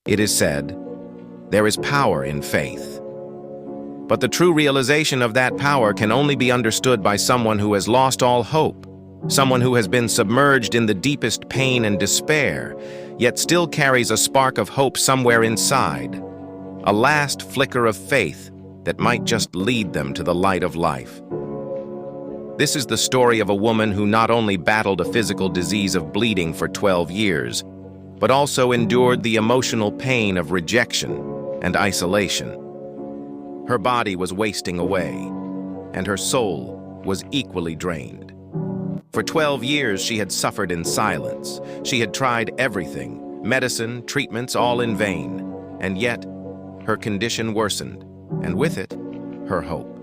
It is said, there is power in faith. But the true realization of that power can only be understood by someone who has lost all hope, someone who has been submerged in the deepest pain and despair, yet still carries a spark of hope somewhere inside, a last flicker of faith that might just lead them to the light of life. This is the story of a woman who not only battled a physical disease of bleeding for 12 years, but also endured the emotional pain of rejection and isolation. Her body was wasting away, and her soul was equally drained. For 12 years, she had suffered in silence. She had tried everything, medicine, treatments, all in vain. And yet, her condition worsened, and with it, her hope.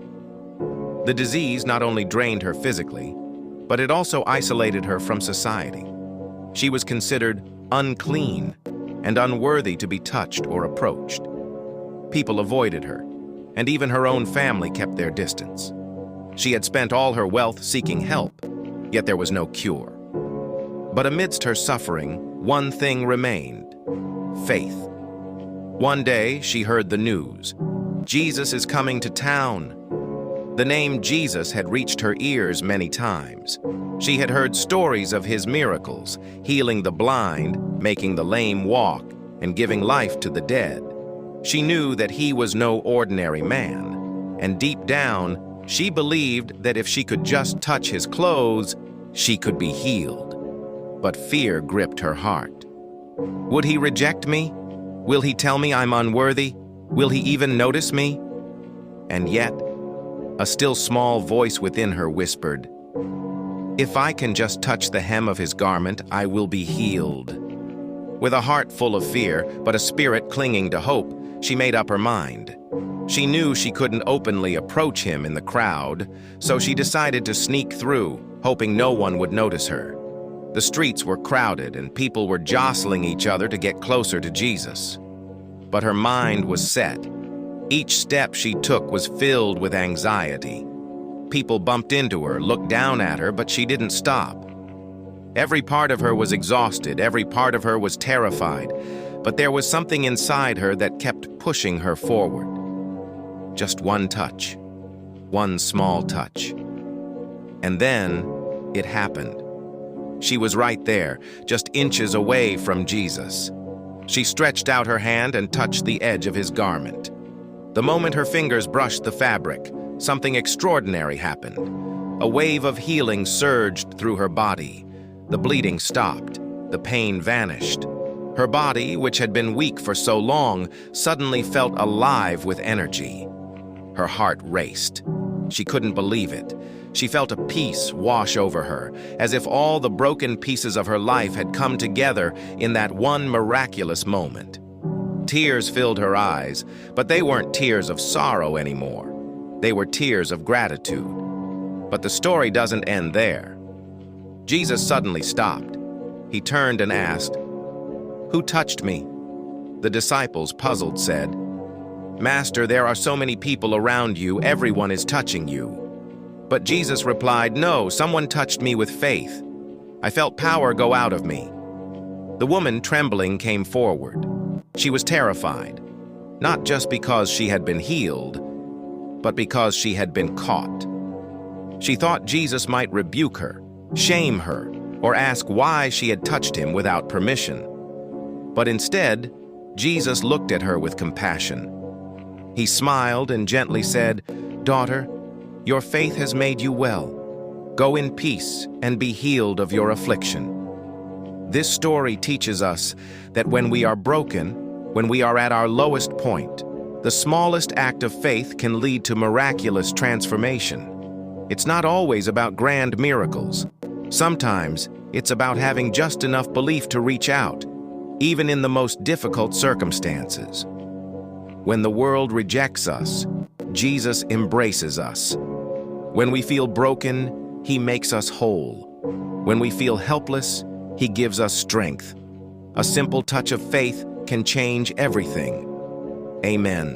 The disease not only drained her physically, but it also isolated her from society. She was considered unclean and unworthy to be touched or approached. People avoided her, and even her own family kept their distance. She had spent all her wealth seeking help, yet there was no cure. But amidst her suffering, one thing remained: faith. One day, she heard the news. Jesus is coming to town. The name Jesus had reached her ears many times. She had heard stories of his miracles, healing the blind, making the lame walk, and giving life to the dead. She knew that he was no ordinary man, and deep down, she believed that if she could just touch his clothes, she could be healed. But fear gripped her heart. Would he reject me? Will he tell me I'm unworthy? Will he even notice me? And yet, a still small voice within her whispered, "If I can just touch the hem of his garment, I will be healed." With a heart full of fear, but a spirit clinging to hope, she made up her mind. She knew she couldn't openly approach him in the crowd, so she decided to sneak through, hoping no one would notice her. The streets were crowded and people were jostling each other to get closer to Jesus. But her mind was set. Each step she took was filled with anxiety. People bumped into her, looked down at her, but she didn't stop. Every part of her was exhausted, every part of her was terrified, but there was something inside her that kept pushing her forward. Just one touch, one small touch. And then it happened. She was right there, just inches away from Jesus. She stretched out her hand and touched the edge of his garment. The moment her fingers brushed the fabric, something extraordinary happened. A wave of healing surged through her body. The bleeding stopped. The pain vanished. Her body, which had been weak for so long, suddenly felt alive with energy. Her heart raced. She couldn't believe it. She felt a peace wash over her, as if all the broken pieces of her life had come together in that one miraculous moment. Tears filled her eyes, but they weren't tears of sorrow anymore. They were tears of gratitude. But the story doesn't end there. Jesus suddenly stopped. He turned and asked, "Who touched me?" The disciples, puzzled, said, "Master, there are so many people around you, everyone is touching you." But Jesus replied, "No, someone touched me with faith. I felt power go out of me." The woman, trembling, came forward. She was terrified, not just because she had been healed, but because she had been caught. She thought Jesus might rebuke her, shame her, or ask why she had touched him without permission. But instead, Jesus looked at her with compassion. He smiled and gently said, "Daughter, your faith has made you well. Go in peace and be healed of your affliction." This story teaches us that when we are broken, when we are at our lowest point, the smallest act of faith can lead to miraculous transformation. It's not always about grand miracles. Sometimes it's about having just enough belief to reach out, even in the most difficult circumstances. When the world rejects us, Jesus embraces us. When we feel broken, he makes us whole. When we feel helpless, he gives us strength. A simple touch of faith can change everything. Amen.